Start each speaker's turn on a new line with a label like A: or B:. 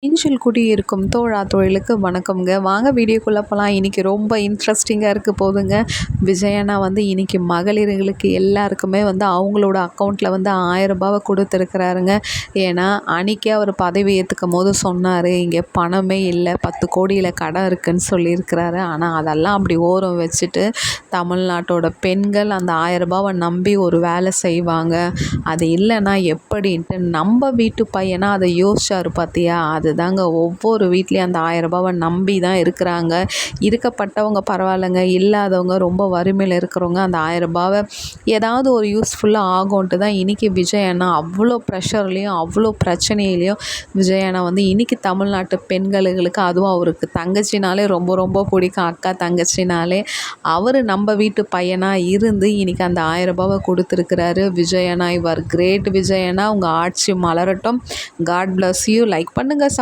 A: நெஞ்சில் குடியிருக்கும் தோழா தொழிலுக்கு வணக்கம்ங்க. வாங்க வீடியோக்குள்ளே போகலாம். இன்றைக்கி ரொம்ப இன்ட்ரெஸ்டிங்காக இருக்க போகுதுங்க. விஜய் அண்ணா இன்றைக்கி மகளிர்களுக்கு எல்லாருக்குமே அவங்களோட அக்கௌண்ட்டில் ரூ. 1000 கொடுத்துருக்குறாருங்க. ஏன்னா அன்றைக்கே அவர் பதவி ஏற்றுக்கும் போது சொன்னார், இங்கே பணமே இல்லை, 10 கோடியில் கடன் இருக்குதுன்னு சொல்லியிருக்கிறாரு. ஆனால் அதெல்லாம் அப்படி ஓரம் வச்சுட்டு தமிழ்நாட்டோட பெண்கள் அந்த ரூ. 1000 நம்பி ஒரு வேலை செய்வாங்க, அது இல்லைன்னா எப்படின்ட்டு நம்ம வீட்டு பையனா அதை யோசிச்சார் பார்த்தியா. அதுதாங்க ஒவ்வொரு வீட்லேயும் அந்த ரூ. 1000 நம்பி தான் இருக்கிறாங்க. இருக்கப்பட்டவங்க பரவாயில்லைங்க, இல்லாதவங்க ரொம்ப வறுமையில் இருக்கிறவங்க அந்த ரூ. 1000 ஏதாவது ஒரு யூஸ்ஃபுல்லாக ஆகும்ன்ட்டு தான் இன்றைக்கி விஜய் அண்ணா அவ்வளோ ப்ரெஷர்லேயும் அவ்வளோ பிரச்சனையிலையும் விஜய் அண்ணா இன்றைக்கி தமிழ்நாட்டு பெண்களுக்கு, அதுவும் அவருக்கு தங்கச்சினாலே ரொம்ப ரொம்ப பிடிக்கும், அக்கா தங்கச்சினாலே, அவர் நம்ம வீட்டு பையனாக இருந்து இன்றைக்கி அந்த ரூ. 1000 கொடுத்துருக்கிறாரு. விஜய் அண்ணா, யுவர் கிரேட் விஜய் அண்ணா. உங்கள் ஆட்சி மலரட்டும். God bless you. லைக் பண்ணுங்கள்.